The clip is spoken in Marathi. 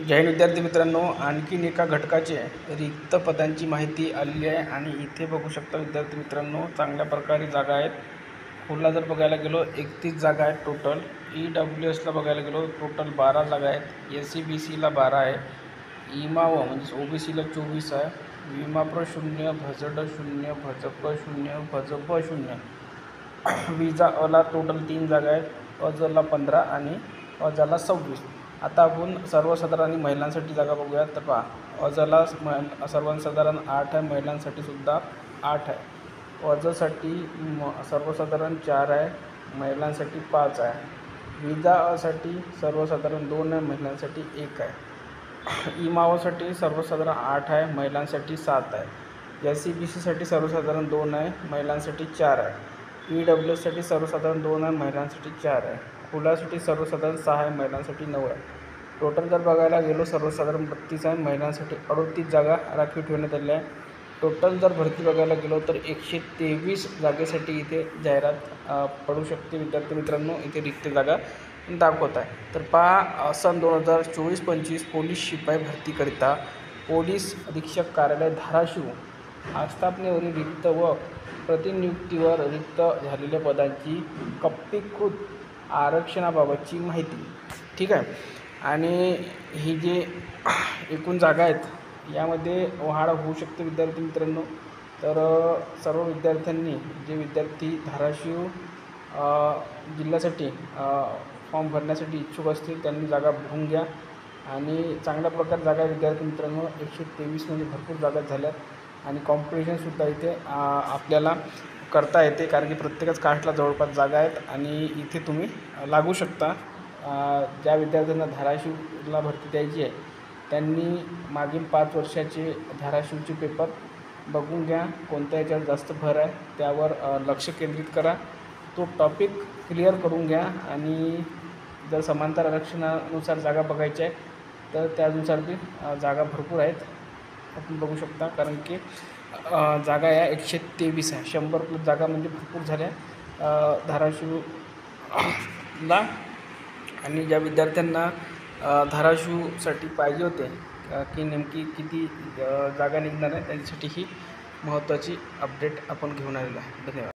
जय हिंद विद्यार्थी मित्रांनो, आणखीन एका घटकाचे रिक्त पदांची माहिती आलेली आहे आणि इथे बघू शकता विद्यार्थी मित्रांनो, चांगल्या प्रकारे जागा आहेत. फुलला जर बघायला गेलो 31 जागा आहेत टोटल. EWSला बघायला गेलो टोटल 12 जागा आहेत. SCBCला 12 आहे. इमाव म्हणजे OBCला 24 आहे. विमाप्र 0, भजड 0, भजप 0, भजप 0. विजा अला टोटल 3 जागा आहेत. अजला 15 आणि अजाला 26. आता आपण सर्वसाधारण आणि महिलांसाठी जागा बघूया. तर पहा, अजला सर्वसाधारण 8 आहे, महिलांसाठी सुद्धा 8 आहे. अजसाठी सर्वसाधारण 4 आहे, महिलांसाठी 5 आहे. विजा असाठी सर्वसाधारण 2 आहे, महिलांसाठी 1 आहे. इमावासाठी सर्वसाधारण 8 आहे, महिलांसाठी 7 आहे. SCBCसाठी सर्वसाधारण 2 आहे, महिलांसाठी 4 आहे. EWSसाठी सर्वसाधारण 2 आहे, महिलांसाठी 4 आहे. फुलासाठी सर्वसाधारण 6 आहे, महिलांसाठी 9 आहे. टोटल जर बघायला गेलो सर्वसाधारण 32 आहे, महिलांसाठी 38 जागा राखीव ठेवण्यात आल्या आहे. टोटल जर भरती बघायला गेलो तर 123 जागेसाठी इथे जाहिरात पडू शकते. विद्यार्थी मित्रांनो, इथे रिक्त जागा दाखवत आहे. तर पहा, सन 2024-25 पोलीस शिपाई भरतीकरिता पोलीस अधीक्षक कार्यालय धाराशिव आस्थापनेवरील रिक्त व प्रतिनियुक्तीवर रिक्त झालेल्या पदांची कप्पीकृत आरक्षणाबाबतची माहिती. ठीक आहे. आणि ही जी एकूण जागा आहेत यामध्ये वाढ होऊ शकते विद्यार्थी मित्रांनो. तर सर्व विद्यार्थ्यांनी, जे विद्यार्थी धाराशिव जिल्ह्यासाठी फॉर्म भरण्यासाठी इच्छुक असतील त्यांनी जागा भरून घ्या. आणि चांगल्या प्रकारे जागा विद्यार्थी मित्रांनो 123 म्हणजे भरपूर जागा झाल्यात. आणि कॉम्पिटिशनसुद्धा इथे आपल्याला करता येते, कारण की प्रत्येकच कास्टला जवळपास जागा आहेत आणि इथे तुम्ही लागू शकता. ज्या विद्यार्थ्यांना धाराशिवला भरती द्यायची आहे त्यांनी मागील 5 वर्षाचे धाराशिवचे पेपर बघून घ्या. कोणत्या याच्यावर जास्त भर आहे त्यावर लक्ष केंद्रित करा. तो टॉपिक क्लिअर करून घ्या. आणि जर समांतर आरक्षणानुसार जागा बघायच्या आहे तर त्यानुसार बी जागा भरपूर आहेत, आपण बघू शकता. कारण की जागा या 123 आहे. 100+ जागा म्हणजे भरपूर झाल्या धाराशिवला. आणि ज्या विद्यार्थ्यांना धाराशिवसाठी पाहिजे होते की नेमकी किती जागा निघणार आहे त्यांच्यासाठी ही महत्त्वाची अपडेट आपण घेऊन आलेलो आहे. धन्यवाद.